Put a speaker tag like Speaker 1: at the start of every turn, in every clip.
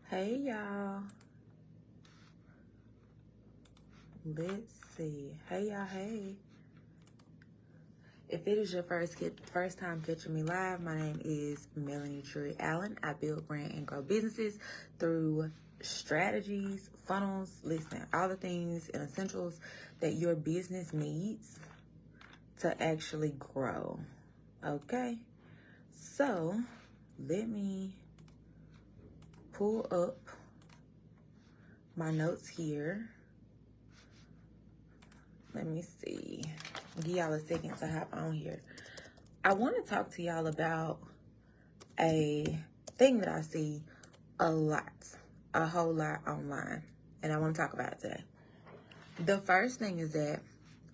Speaker 1: Hey y'all, let's see. Hey y'all, hey. If it is your first time catching me live, my name is Melanie Drury Allen. I build, brand, and grow businesses through strategies, funnels, listen, all the things and essentials that your business needs to actually grow. Okay, so let me pull up my notes here. Let me see. Give y'all a second to hop on here. I want to talk to y'all about a thing that I see a whole lot online. And I want to talk about it today. The first thing is that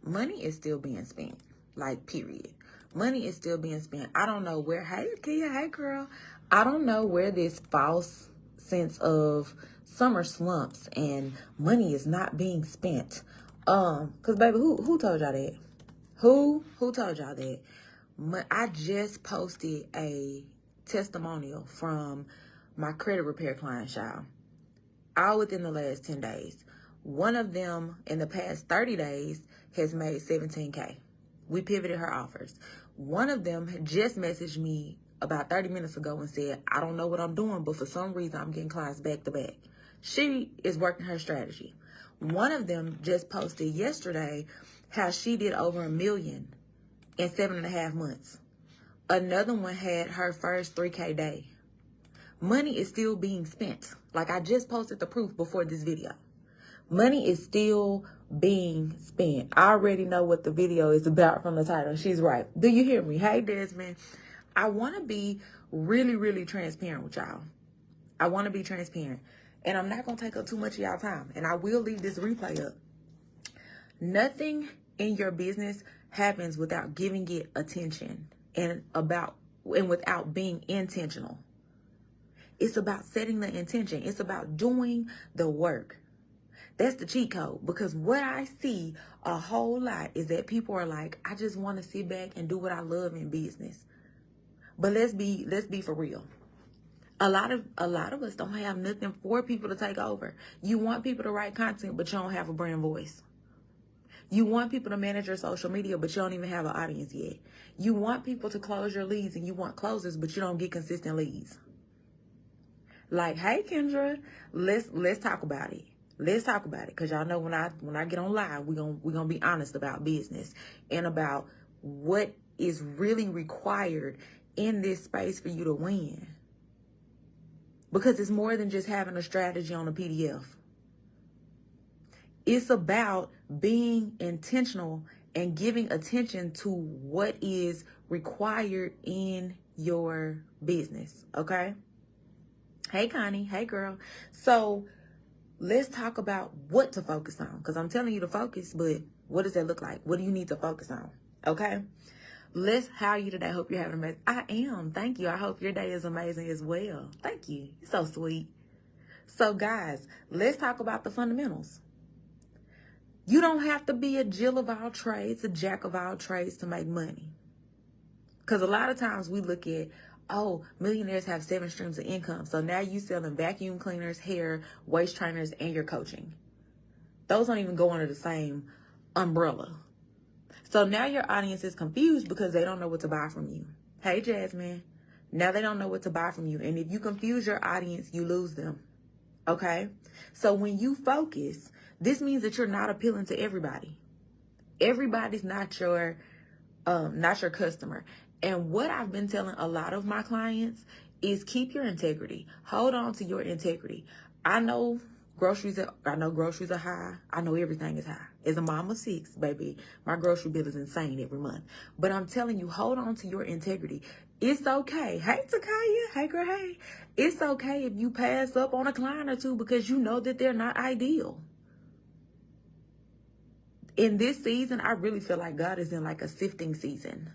Speaker 1: money is still being spent. Like, period. Money is still being spent. I don't know where, hey, Kia, hey, girl. I don't know where this false sense of summer slumps and money is not being spent. Cause baby, who told y'all that? Who told y'all that? I just posted a testimonial from my credit repair client, y'all. All within the last 10 days. One of them in the past 30 days has made $17K. We pivoted her offers. One of them just messaged me about 30 minutes ago and said, I don't know what I'm doing, but for some reason I'm getting clients back to back. She is working her strategy. One of them just posted yesterday how she did over $1 million in 7.5 months. Another one had her first 3K day. Money is still being spent. Like, I just posted the proof before this video. Money is still being spent. I already know what the video is about from the title. She's right. Do you hear me? Hey, Desmond. I want to be really, really transparent with y'all. I want to be transparent. And I'm not going to take up too much of y'all time. And I will leave this replay up. Nothing in your business happens without giving it attention and without being intentional. It's about setting the intention. It's about doing the work. That's the cheat code. Because what I see a whole lot is that people are like, I just want to sit back and do what I love in business. But let's be for real. A lot of us don't have nothing for people to take over. You want people to write content, but you don't have a brand voice. You want people to manage your social media, but you don't even have an audience yet. You want people to close your leads, and you want closers, but you don't get consistent leads. Like, hey, Kendra, let's talk about it. Let's talk about it, because y'all know when I get on live, we're gonna be honest about business and about what is really required in this space for you to win. Because it's more than just having a strategy on a PDF. It's about being intentional and giving attention to what is required in your business, okay? Hey, Connie. Hey, girl. So let's talk about what to focus on, because I'm telling you to focus, but what does that look like? What do you need to focus on, okay? How are you today? I hope you're having amazing. I am. Thank you. I hope your day is amazing as well. Thank you. You're so sweet. So, guys, let's talk about the fundamentals. You don't have to be a Jill of all trades, a jack of all trades to make money. Because a lot of times we look at, oh, millionaires have 7 streams of income. So now you selling vacuum cleaners, hair, waist trainers, and your coaching. Those don't even go under the same umbrella. So now your audience is confused because they don't know what to buy from you. Hey, Jasmine. Now they don't know what to buy from you. And if you confuse your audience, you lose them. Okay? So when you focus, this means that you're not appealing to everybody. Everybody's not your customer. And what I've been telling a lot of my clients is keep your integrity. Hold on to your integrity. I know groceries are high. I know everything is high. As a mom of 6, baby, my grocery bill is insane every month. But I'm telling you, hold on to your integrity. It's okay. Hey, Takaya. Hey, girl, hey. It's okay if you pass up on a client or two because you know that they're not ideal. In this season, I really feel like God is in like a sifting season.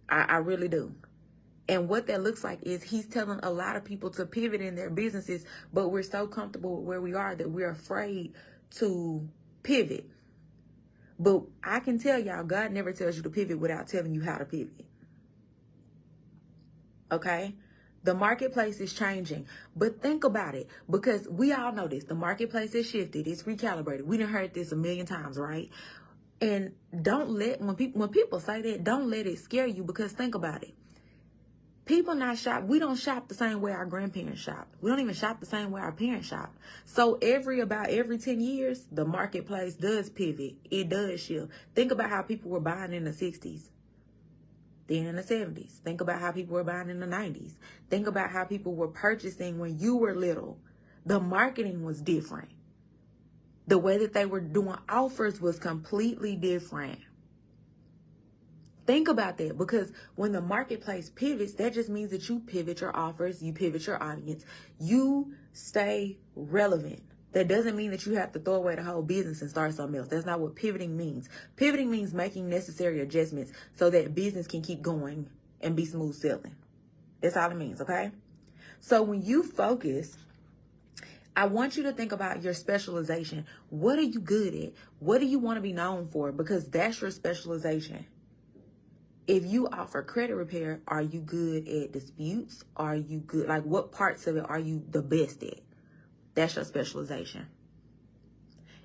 Speaker 1: I really do. And what that looks like is he's telling a lot of people to pivot in their businesses, but we're so comfortable with where we are that we're afraid to pivot. But I can tell y'all, God never tells you to pivot without telling you how to pivot. Okay? The marketplace is changing. But think about it, because we all know this. The marketplace has shifted. It's recalibrated. We done heard this a million times, right? And don't let, when people say that, don't let it scare you, because think about it. People not shop. We don't shop the same way our grandparents shopped. We don't even shop the same way our parents shopped. So about every 10 years, the marketplace does pivot. It does shift. Think about how people were buying in the 60s. Then in the 70s. Think about how people were buying in the 90s. Think about how people were purchasing when you were little. The marketing was different. The way that they were doing offers was completely different. Think about that, because when the marketplace pivots, that just means that you pivot your offers, you pivot your audience, you stay relevant. That doesn't mean that you have to throw away the whole business and start something else. That's not what pivoting means. Pivoting means making necessary adjustments so that business can keep going and be smooth sailing. That's all it means, okay? So when you focus, I want you to think about your specialization. What are you good at? What do you want to be known for? Because that's your specialization. If you offer credit repair, are you good at disputes? Are you good? Like, what parts of it are you the best at? That's your specialization.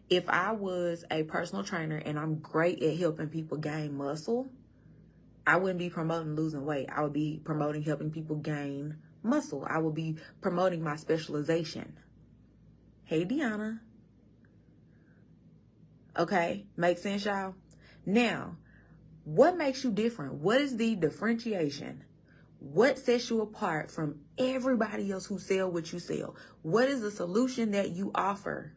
Speaker 1: If I was a personal trainer and I'm great at helping people gain muscle, I wouldn't be promoting losing weight. I would be promoting helping people gain muscle. I would be promoting my specialization. Hey, Deanna. Okay, make sense, y'all? Now, what makes you different? What is the differentiation? What sets you apart from everybody else who sell what you sell? What is the solution that you offer?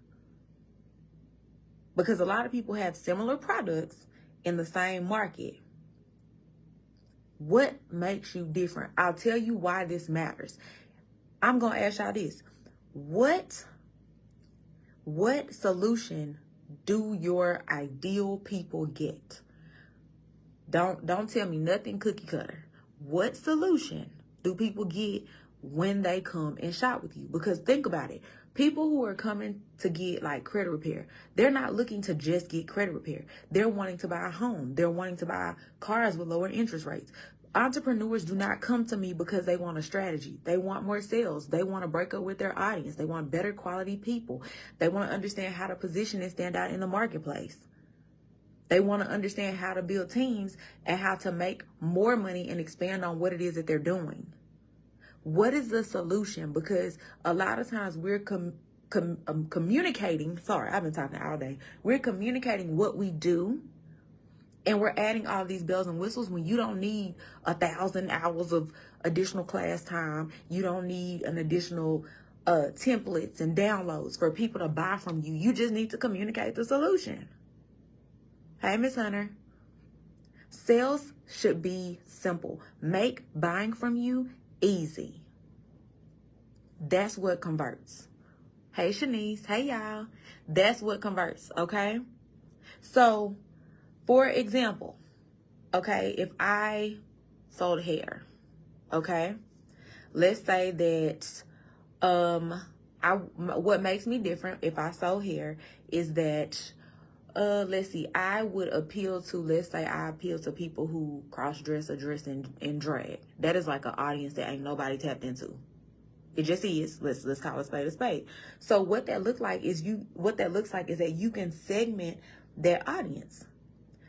Speaker 1: Because a lot of people have similar products in the same market. What makes you different? I'll tell you why this matters. I'm going to ask y'all this. What solution do your ideal people get? Don't tell me nothing cookie cutter. What solution do people get when they come and shop with you? Because think about it. People who are coming to get like credit repair, they're not looking to just get credit repair. They're wanting to buy a home. They're wanting to buy cars with lower interest rates. Entrepreneurs do not come to me because they want a strategy. They want more sales. They want to break up with their audience. They want better quality people. They want to understand how to position and stand out in the marketplace. They want to understand how to build teams and how to make more money and expand on what it is that they're doing. What is the solution? Because a lot of times we're communicating. Sorry, I've been talking all day. We're communicating what we do, and we're adding all these bells and whistles when you don't need 1,000 hours of additional class time. You don't need an additional templates and downloads for people to buy from you. You just need to communicate the solution. Hey, Miss Hunter. Sales should be simple. Make buying from you easy. That's what converts. Hey, Shanice. Hey, y'all. That's what converts, okay? So, for example, okay, if I sold hair, okay, let's say that what makes me different if I sold hair is that let's see, I would appeal to, let's say I appeal to people who cross-dress or dress in drag. That is like an audience that ain't nobody tapped into. It just is. Let's call a spade a spade. So what that looks like is that you can segment that audience.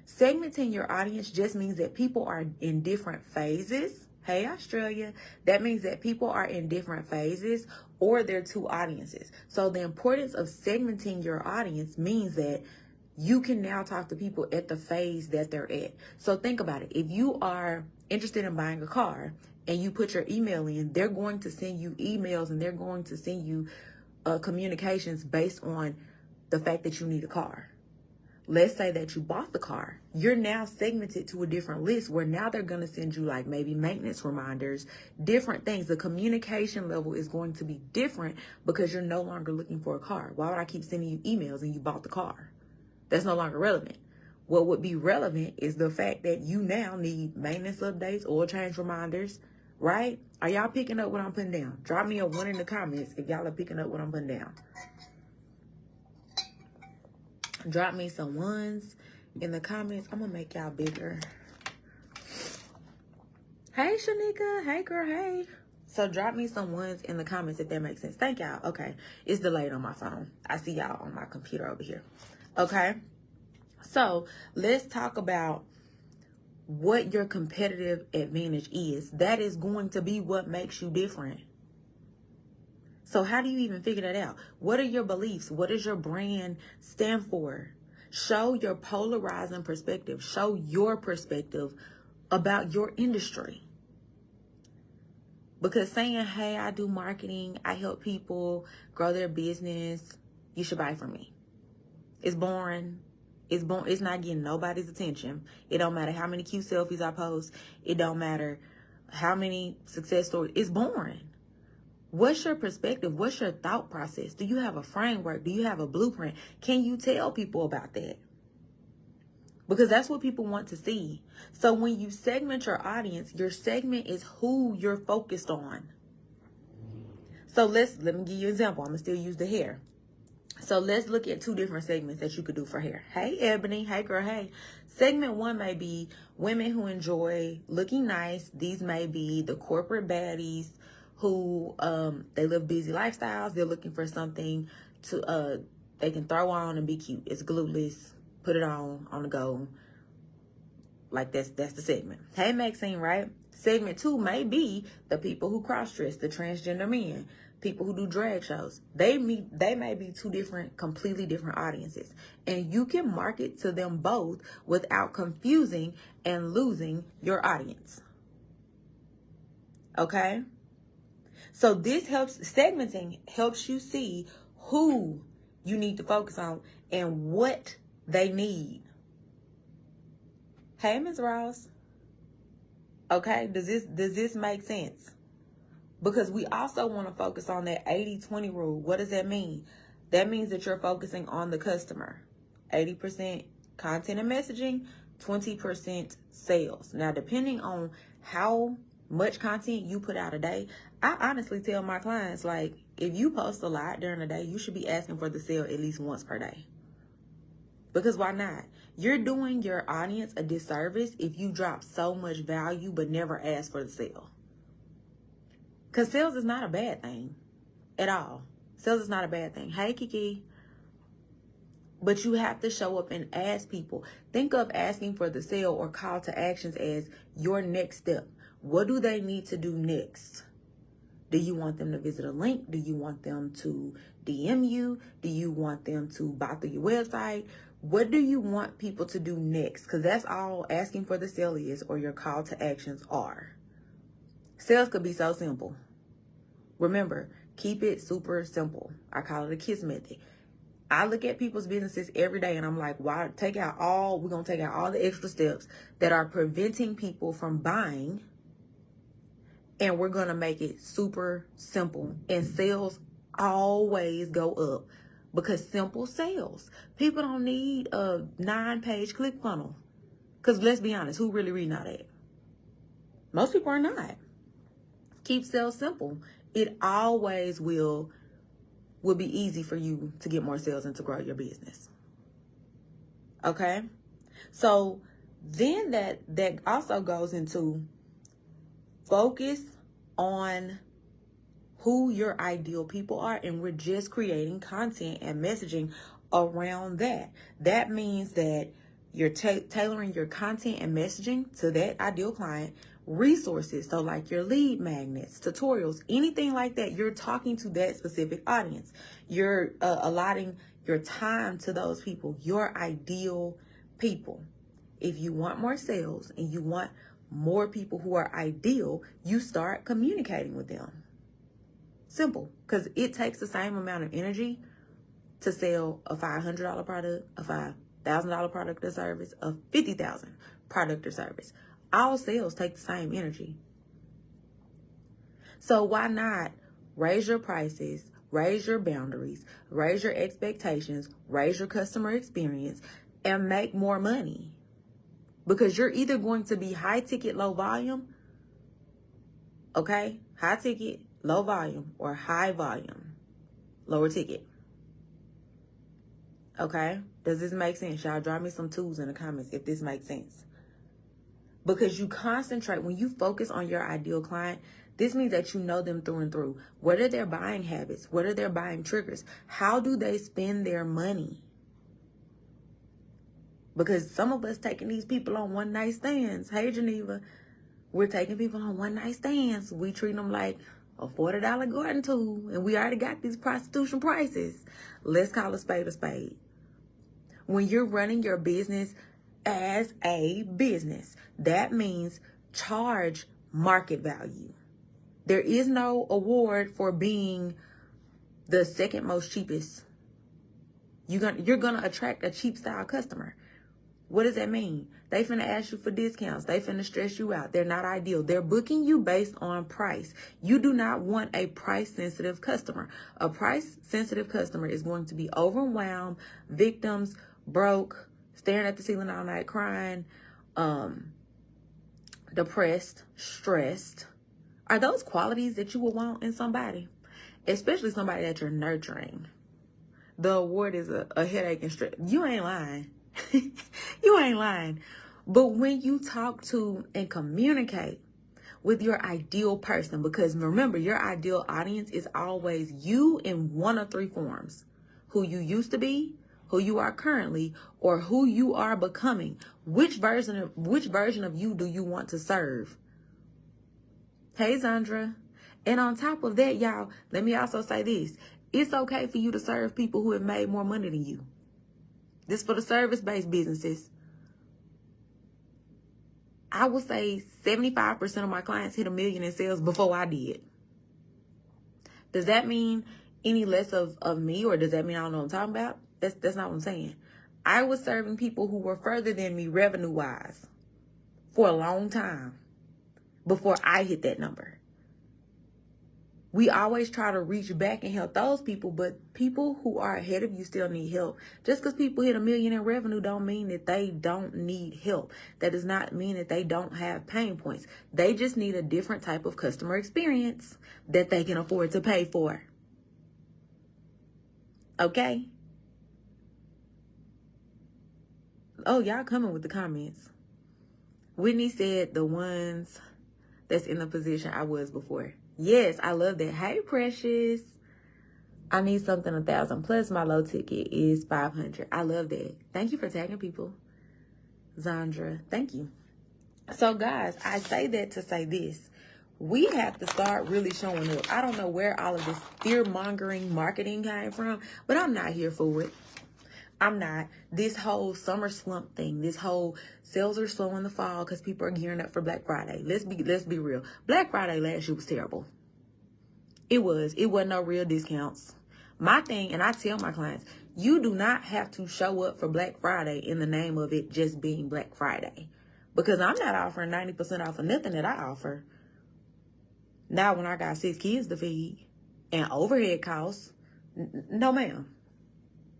Speaker 1: Segmenting your audience just means that people are in different phases. Hey, Australia. That means that people are in different phases, or they're two audiences. So the importance of segmenting your audience means that you can now talk to people at the phase that they're at. So think about it. If you are interested in buying a car and you put your email in, they're going to send you emails and they're going to send you communications based on the fact that you need a car. Let's say that you bought the car. You're now segmented to a different list where now they're going to send you like maybe maintenance reminders, different things. The communication level is going to be different because you're no longer looking for a car. Why would I keep sending you emails and you bought the car? That's no longer relevant. What would be relevant is the fact that you now need maintenance updates, oil change reminders, right? Are y'all picking up what I'm putting down? Drop me a 1 in the comments if y'all are picking up what I'm putting down. Drop me some 1s in the comments. I'm gonna make y'all bigger. Hey, Shanika. Hey, girl. Hey. So drop me some ones in the comments if that makes sense. Thank y'all. Okay. It's delayed on my phone. I see y'all on my computer over here. Okay. So let's talk about what your competitive advantage is. That is going to be what makes you different. So how do you even figure that out? What are your beliefs? What does your brand stand for? Show your polarizing perspective. Show your perspective about your industry. Because saying, hey, I do marketing, I help people grow their business, you should buy from me. It's boring. It's not getting nobody's attention. It don't matter how many cute selfies I post. It don't matter how many success stories. It's boring. What's your perspective? What's your thought process? Do you have a framework? Do you have a blueprint? Can you tell people about that? Because that's what people want to see. So when you segment your audience, your segment is who you're focused on. So let me give you an example. I'm going to still use the hair. So let's look at two different segments that you could do for hair. Hey, Ebony. Hey, girl. Hey. Segment one may be women who enjoy looking nice. These may be the corporate baddies who they live busy lifestyles. They're looking for something to they can throw on and be cute. It's glueless. Put it on the go. Like that's the segment. Hey, Maxine, right? Segment two may be the people who cross-dress, the transgender men, people who do drag shows. They may be two completely different audiences. And you can market to them both without confusing and losing your audience. Okay? So segmenting helps you see who you need to focus on and what they need. Hey, Ms. Ross. Okay, does this make sense? Because we also want to focus on that 80-20 rule. What does that mean? That means that you're focusing on the customer. 80% content and messaging, 20% sales. Now, depending on how much content you put out a day, I honestly tell my clients, like, if you post a lot during the day, you should be asking for the sale at least once per day. Because why not? You're doing your audience a disservice if you drop so much value but never ask for the sale. Because sales is not a bad thing at all. Sales is not a bad thing. Hey, Kiki. But you have to show up and ask people. Think of asking for the sale or call to actions as your next step. What do they need to do next? Do you want them to visit a link? Do you want them to DM you? Do you want them to buy through your website? What do you want people to do next? Because that's all asking for the sale is, or your call to actions are. Sales could be so simple. Remember, keep it super simple. I call it a KISS method. I look at people's businesses every day and I'm like, why we're going to take out all the extra steps that are preventing people from buying, and we're going to make it super simple. And sales always go up because simple sales. People don't need a 9-page ClickFunnels. Because let's be honest, who really reading all that? Most people are not. Keep sales simple. It always will be easy for you to get more sales and to grow your business. Okay? So then that also goes into focus on who your ideal people are, and we're just creating content and messaging around that. That means that you're tailoring your content and messaging to that ideal client. Resources, so like your lead magnets, tutorials, anything like that, you're talking to that specific audience. You're allotting your time to those people, your ideal people. If you want more sales and you want more people who are ideal, you start communicating with them. Simple, because it takes the same amount of energy to sell a $500 product, a $5,000 product or service, a $50,000 product or service. All sales take the same energy. So why not raise your prices, raise your boundaries, raise your expectations, raise your customer experience, and make more money? Because you're either going to be high ticket, low volume, okay? High ticket, low volume, or high volume, lower ticket. Okay? Does this make sense? Y'all drop me some twos in the comments if this makes sense. Because you concentrate, when you focus on your ideal client, this means that you know them through and through. What are their buying habits? What are their buying triggers? How do they spend their money? Because some of us taking these people on one night stands. Hey, Geneva, we're taking people on one night stands. We treat them like a $40 garden tool, and we already got these prostitution prices. Let's call a spade a spade. When you're running your business as a business, that means charge market value. There is no award for being the second most cheapest. You're gonna attract a cheap style customer. What does that mean? They finna ask you for discounts. They finna stress you out. They're not ideal. They're booking you based on price. You do not want a price-sensitive customer. A price-sensitive customer is going to be overwhelmed, victims, broke, staring at the ceiling all night, crying, depressed, stressed. Are those qualities that you would want in somebody? Especially somebody that you're nurturing. The award is a headache and stress. You ain't lying. You ain't lying. But when you talk to and communicate with your ideal person, because remember, your ideal audience is always you in one of three forms: who you used to be, who you are currently, or who you are becoming. Which version of you do you want to serve? Hey, Zandra. And on top of that, y'all, let me also say this. It's okay for you to serve people who have made more money than you. This for the service-based businesses. I would say 75% of my clients hit $1 million in sales before I did. Does that mean any less of me, or does that mean I don't know what I'm talking about? That's not what I'm saying. I was serving people who were further than me revenue-wise for a long time before I hit that number. We always try to reach back and help those people, but people who are ahead of you still need help. Just because people hit $1 million in revenue don't mean that they don't need help. That does not mean that they don't have pain points. They just need a different type of customer experience that they can afford to pay for. Okay? Oh, y'all coming with the comments. Whitney said the ones that's in the position I was before. Yes, I love that. Hey, Precious. I need something 1,000 plus. My low ticket is 500. I love that. Thank you for tagging people. Zandra, thank you. So, guys, I say that to say this. We have to start really showing up. I don't know where all of this fear-mongering marketing came from, but I'm not here for it. I'm not. This whole summer slump thing, this whole sales are slow in the fall because people are gearing up for Black Friday. Let's be real. Black Friday last year was terrible. It wasn't no real discounts. My thing, and I tell my clients, you do not have to show up for Black Friday in the name of it just being Black Friday. Because I'm not offering 90% off of nothing that I offer. Now when I got 6 kids to feed and overhead costs, no ma'am.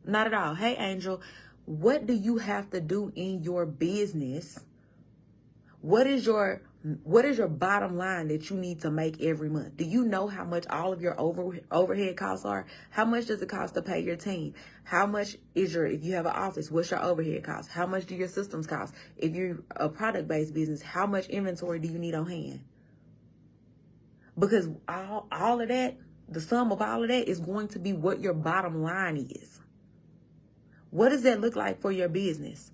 Speaker 1: Not at all. Hey, Angel, what do you have to do in your business? What is your bottom line that you need to make every month? Do you know how much all of your overhead costs are? How much does it cost to pay your team? How much is if you have an office, what's your overhead cost? How much do your systems cost? If you're a product-based business, how much inventory do you need on hand? Because all of that, the sum of all of that is going to be what your bottom line is. What does that look like for your business?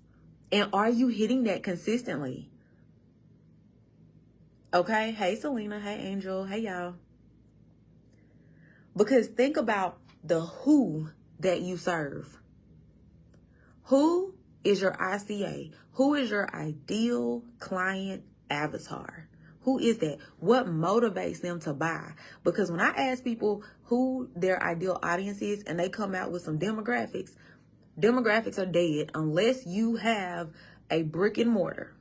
Speaker 1: And are you hitting that consistently? Okay. Hey, Selena. Hey, Angel. Hey, y'all. Because think about the who that you serve. Who is your ICA? Who is your ideal client avatar? Who is that? What motivates them to buy? Because when I ask people who their ideal audience is and they come out with some demographics are dead unless you have a brick and mortar.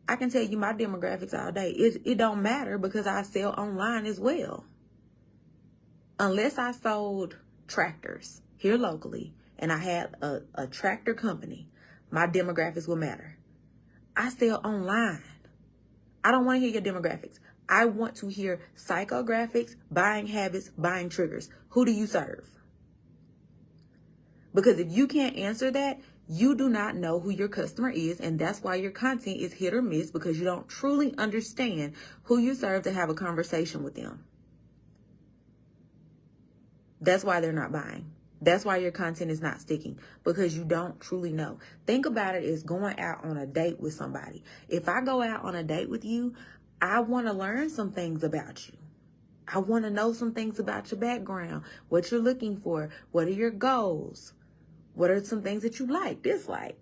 Speaker 1: I can tell you my demographics all day. It don't matter because I sell online as well. Unless I sold tractors here locally and I had a tractor company, my demographics will matter. I sell online. I don't want to hear your demographics. I want to hear psychographics, buying habits, buying triggers. Who do you serve? Because if you can't answer that, You do not know who your customer is, and that's why your content is hit or miss, because you don't truly understand who you serve to have a conversation with them. That's why they're not buying. That's why your content is not sticking, because you don't truly know. Think about it as going out on a date with somebody. If I go out on a date with you, I want to learn some things about you. I want to know some things about your background, what you're looking for, what are your goals, what are some things that you like, dislike.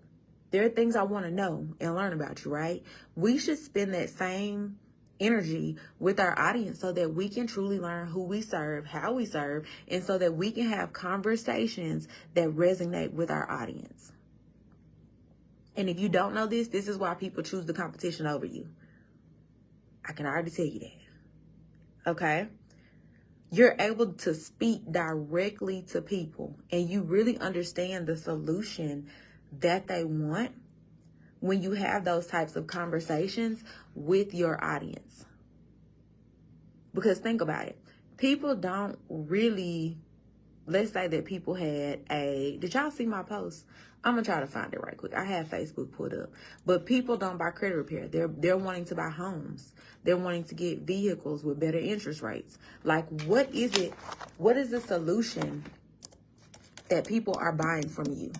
Speaker 1: There are things I want to know and learn about you, right? We should spend that same energy with our audience so that we can truly learn who we serve, how we serve, and so that we can have conversations that resonate with our audience. And if you don't know this, this is why people choose the competition over you. I can already tell you that. Okay? You're able to speak directly to people, and you really understand the solution that they want when you have those types of conversations with your audience. Because think about it. People don't really, let's say that people had did y'all see my post? I'm going to try to find it right quick. I have Facebook pulled up. But people don't buy credit repair. They're wanting to buy homes. They're wanting to get vehicles with better interest rates. Like, what is it? What is the solution that people are buying from you?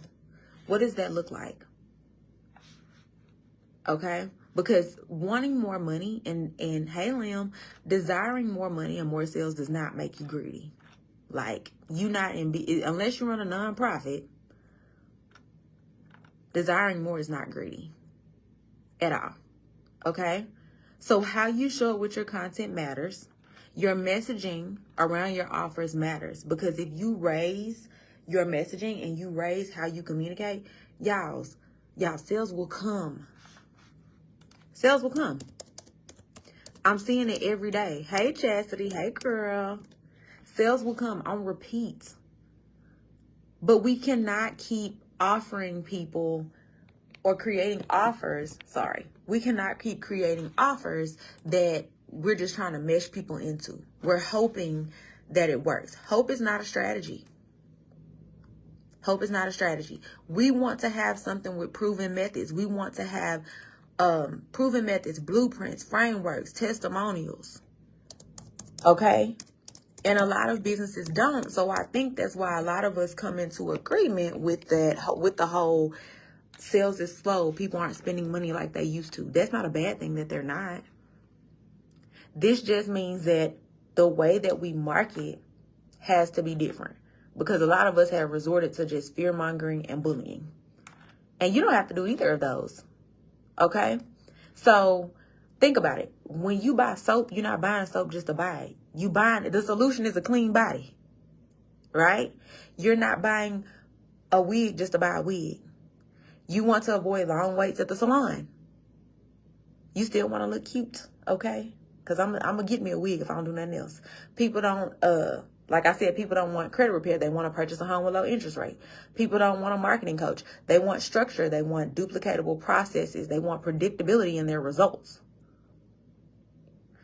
Speaker 1: What does that look like? Okay? Because wanting more money and hey, Lim, desiring more money and more sales does not make you greedy. Like, you not unless you run a nonprofit, desiring more is not greedy at all. Okay? So how you show up with your content matters. Your messaging around your offers matters, because if you raise your messaging and you raise how you communicate, y'all, sales will come. Sales will come. I'm seeing it every day. Hey, Chastity. Hey, girl. Sales will come on repeat. But we cannot keep offering people or creating offers. We cannot keep creating offers that we're just trying to mesh people into. We're hoping that it works. Hope is not a strategy. Hope is not a strategy. We want to have something with proven methods. We want to have proven methods, blueprints, frameworks, testimonials. Okay? And a lot of businesses don't. So I think that's why a lot of us come into agreement with that, with the whole sales is slow. People aren't spending money like they used to. That's not a bad thing that they're not. This just means that the way that we market has to be different, because a lot of us have resorted to just fear mongering and bullying. And you don't have to do either of those. Okay? So think about it. When you buy soap, you're not buying soap just to buy it. The solution is a clean body. Right? You're not buying a wig just to buy a wig. You want to avoid long waits at the salon. You still want to look cute, okay? Because I'm going to get me a wig if I don't do nothing else. People don't, like I said, people don't want credit repair. They want to purchase a home with low interest rate. People don't want a marketing coach. They want structure. They want duplicatable processes. They want predictability in their results.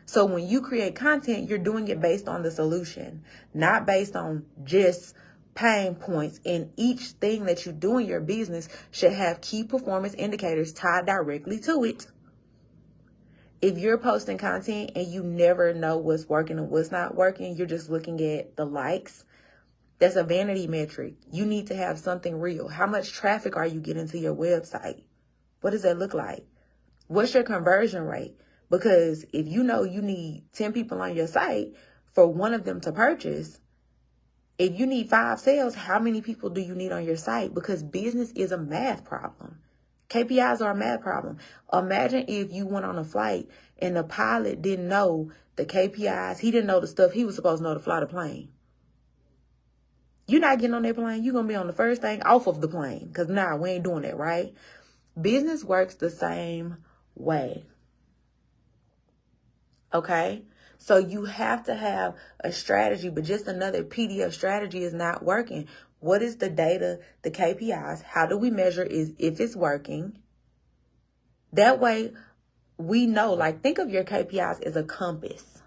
Speaker 1: So when you create content, you're doing it based on the solution, not based on just pain points. And each thing that you do in your business should have key performance indicators tied directly to it. If you're posting content and you never know what's working and what's not working, you're just looking at the likes, that's a vanity metric. You need to have something real. How much traffic are you getting to your website? What does that look like? What's your conversion rate? Because if you know you need 10 people on your site for one of them to purchase, if you need 5 sales, how many people do you need on your site? Because business is a math problem. KPIs are a math problem. Imagine if you went on a flight and the pilot didn't know the KPIs. He didn't know the stuff he was supposed to know to fly the plane. You're not getting on that plane. You're going to be on the first thing off of the plane. Because we ain't doing that, right? Business works the same way. Okay? So you have to have a strategy, but just another PDF strategy is not working. What is the data, the KPIs? How do we measure if it's working? That way we know, like, think of your KPIs as a compass.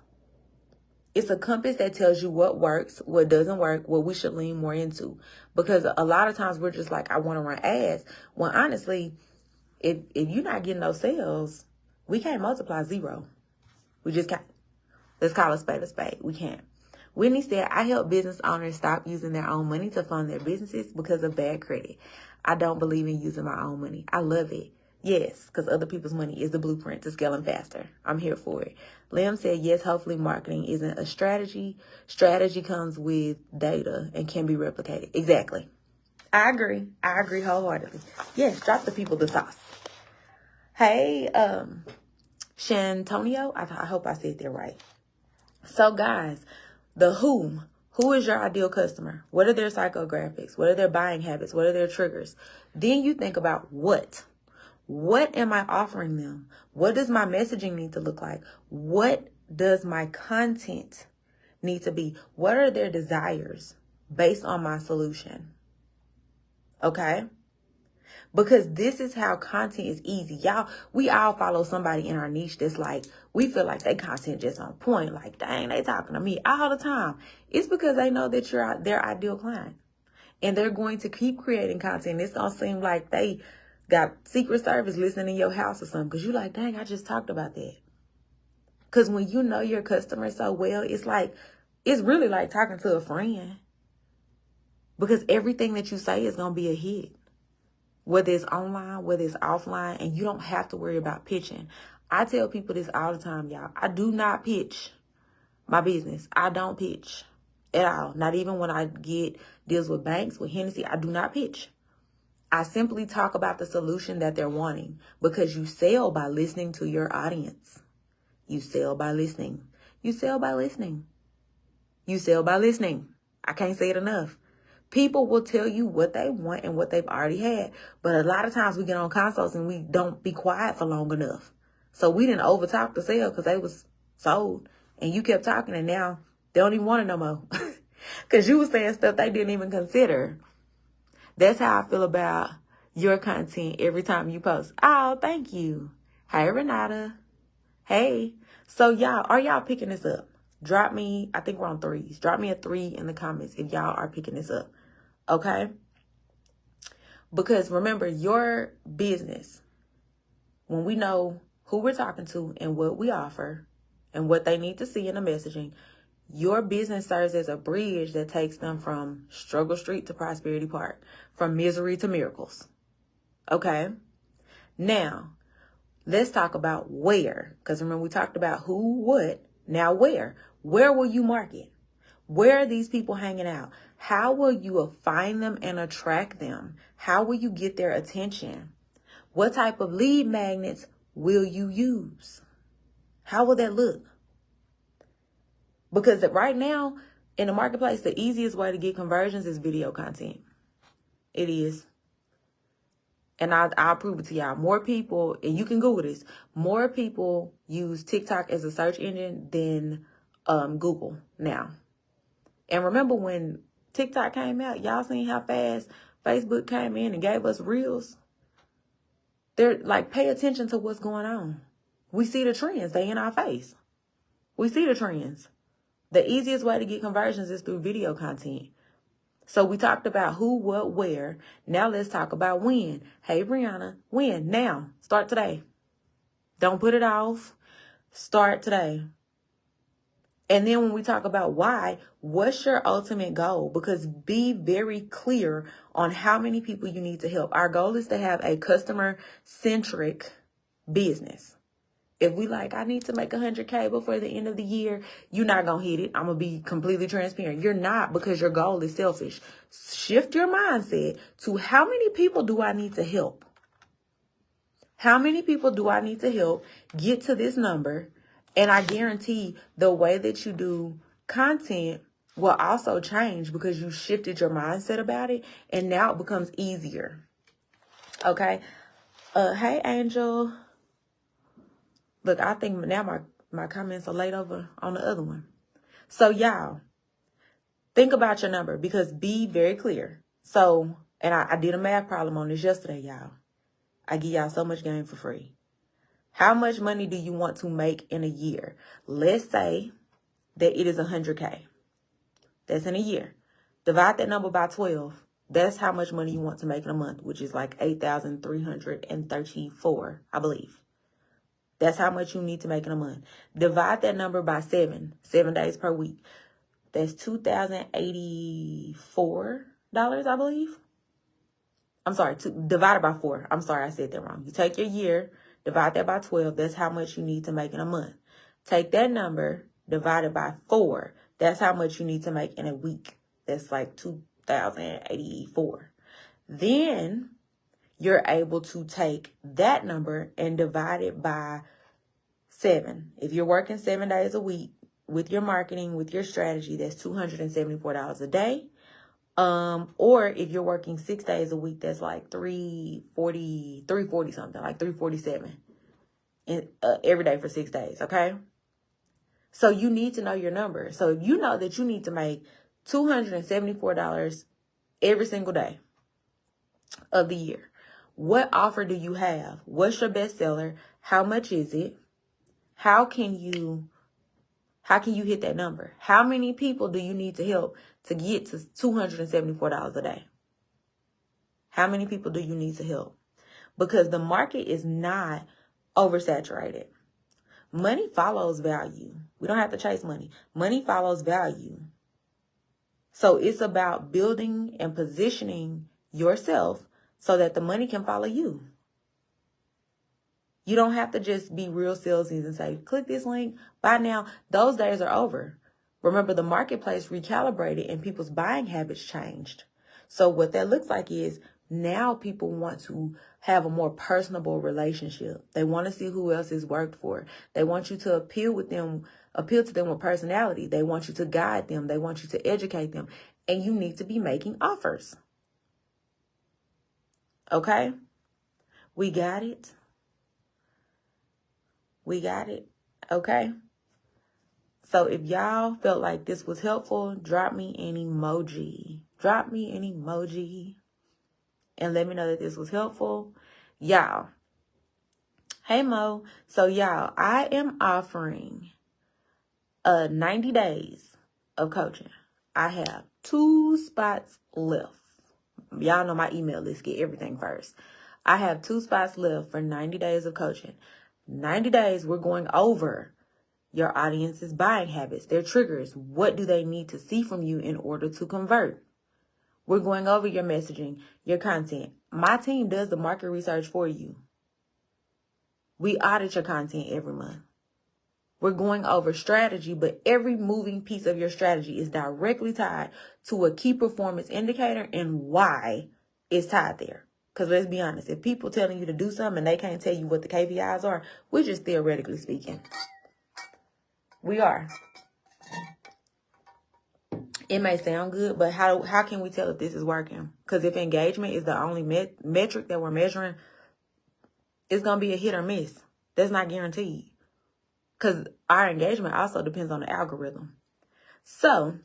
Speaker 1: It's a compass that tells you what works, what doesn't work, what we should lean more into. Because a lot of times we're just like, I want to run ads. Well, honestly, if you're not getting those sales, we can't multiply zero. We just can't. Let's call a spade a spade. We can't. Whitney said, I help business owners stop using their own money to fund their businesses because of bad credit. I don't believe in using my own money. I love it. Yes, because other people's money is the blueprint to scaling faster. I'm here for it. Lim said, yes, hopefully marketing isn't a strategy. Strategy comes with data and can be replicated. Exactly. I agree. I agree wholeheartedly. Yes, drop the people the sauce. Hey, Shantonio, I hope I said that right. So guys, the who is your ideal customer? What are their psychographics? What are their buying habits? What are their triggers? Then you think about what am I offering them? What does my messaging need to look like? What does my content need to be? What are their desires based on my solution? Okay? Because this is how content is easy. Y'all, we all follow somebody in our niche that's like, we feel like they content just on point. Like, dang, they talking to me all the time. It's because they know that you're their ideal client. And they're going to keep creating content. It's going to seem like they got Secret Service listening in your house or something. Because you're like, dang, I just talked about that. Because when you know your customer so well, it's really like talking to a friend. Because everything that you say is going to be a hit. Whether it's online, whether it's offline, and you don't have to worry about pitching. I tell people this all the time, y'all. I do not pitch my business. I don't pitch at all. Not even when I get deals with banks, with Hennessy, I do not pitch. I simply talk about the solution that they're wanting because you sell by listening to your audience. You sell by listening. You sell by listening. You sell by listening. I can't say it enough. People will tell you what they want and what they've already had. But a lot of times we get on consults and we don't be quiet for long enough. So we didn't overtalk the sale because they was sold. And you kept talking and now they don't even want it no more. Because you was saying stuff they didn't even consider. That's how I feel about your content every time you post. Oh, thank you. Hey, Renata. Hey. So y'all, are y'all picking this up? Drop me, I think we're on 3s. Drop me a 3 in the comments if y'all are picking this up. Okay? Because remember, your business, when we know who we're talking to and what we offer and what they need to see in the messaging, your business serves as a bridge that takes them from Struggle Street to Prosperity Park, from misery to miracles. Okay? Now, let's talk about where. Because remember, we talked about who, what, now where. Where will you market? Where are these people hanging out? How will you find them and attract them? How will you get their attention? What type of lead magnets will you use? How will that look? Because right now, in the marketplace, the easiest way to get conversions is video content. It is. And I'll prove it to y'all. More people, and you can Google this, more people use TikTok as a search engine than Google now. And remember when TikTok came out, y'all seen how fast Facebook came in and gave us reels? They're like, pay attention to what's going on. We see the trends. They in our face. We see the trends. The easiest way to get conversions is through video content. So we talked about who, what, where. Now let's talk about when. Hey, Brianna, when? Now. Start today. Don't put it off. Start today. And then when we talk about why, what's your ultimate goal? Because be very clear on how many people you need to help. Our goal is to have a customer-centric business. If we like, I need to make 100K before the end of the year, you're not going to hit it. I'm going to be completely transparent. You're not, because your goal is selfish. Shift your mindset to how many people do I need to help? How many people do I need to help get to this number? And I guarantee the way that you do content will also change because you shifted your mindset about it. And now it becomes easier. Okay. Hey, Angel. Look, I think now my comments are laid over on the other one. So y'all, think about your number because be very clear. So, and I did a math problem on this yesterday, y'all. I give y'all so much game for free. How much money do you want to make in a year? Let's say that it is 100K. That's in a year. Divide that number by 12. That's how much money you want to make in a month, which is like 8,334, I believe. That's how much you need to make in a month. Divide that number by 7 days per week. That's $2,084, I believe. I'm sorry, divided by 4. I'm sorry, I said that wrong. You take your year, divide that by 12. That's how much you need to make in a month. Take that number, divide it by 4. That's how much you need to make in a week. That's like 2,084. Then you're able to take that number and divide it by 7. If you're working 7 days a week with your marketing, with your strategy, that's $274 a day. Or if you're working 6 days a week, that's like 340 something, like 347 every day for 6 days. Okay. So you need to know your number. So if you know that you need to make $274 every single day of the year, what offer do you have? What's your bestseller? How much is it? How can you hit that number? How many people do you need to help to get to $274 a day? How many people do you need to help? Because the market is not oversaturated. Money follows value. We don't have to chase money. Money follows value. So it's about building and positioning yourself so that the money can follow you. You don't have to just be real salesy and say, click this link, buy now. Those days are over. Remember, the marketplace recalibrated and people's buying habits changed. So what that looks like is now people want to have a more personable relationship. They want to see who else has worked for. They want you to appeal to them with personality. They want you to guide them. They want you to educate them. And you need to be making offers. Okay? We got it. We got it. Okay? So if y'all felt like this was helpful, drop me an emoji. Drop me an emoji. And let me know that this was helpful. Y'all. Hey, Mo. So, y'all, I am offering 90 days of coaching. I have 2 spots left. Y'all know my email list. Get everything first. I have 2 spots left for 90 days of coaching. 90 days, we're going over your audience's buying habits, their triggers. What do they need to see from you in order to convert? We're going over your messaging, your content. My team does the market research for you. We audit your content every month. We're going over strategy, but every moving piece of your strategy is directly tied to a key performance indicator and why it's tied there. Because let's be honest, if people telling you to do something and they can't tell you what the KPIs are, we're just theoretically speaking. We are. It may sound good, but how can we tell if this is working? Because if engagement is the only metric that we're measuring, it's going to be a hit or miss. That's not guaranteed. Because our engagement also depends on the algorithm. So,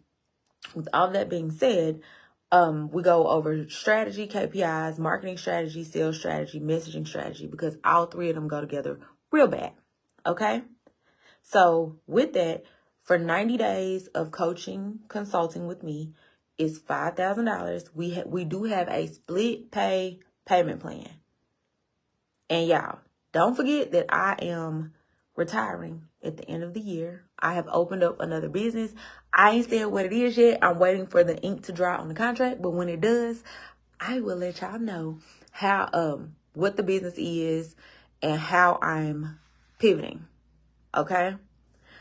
Speaker 1: with all that being said, we go over strategy, KPIs, marketing strategy, sales strategy, messaging strategy, because all 3 of them go together real bad. Okay? So, with that, for 90 days of coaching, consulting with me, is $5,000. We do have a split pay payment plan. And y'all, don't forget that I am retiring at the end of the year. I have opened up another business. I ain't said what it is yet. I'm waiting for the ink to dry on the contract. But when it does, I will let y'all know how what the business is and how I'm pivoting. Okay?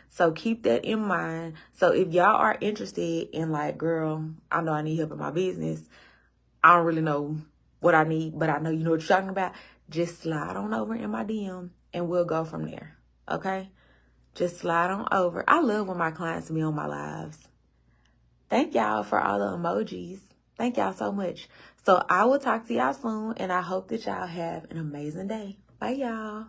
Speaker 1: So keep that in mind. So if y'all are interested in like, girl, I know I need help in my business. I don't really know what I need, but I know you know what you're talking about. Just slide on over in my DM and we'll go from there. Okay? Just slide on over. I love when my clients be on my lives. Thank y'all for all the emojis. Thank y'all so much. So I will talk to y'all soon, and I hope that y'all have an amazing day. Bye, y'all.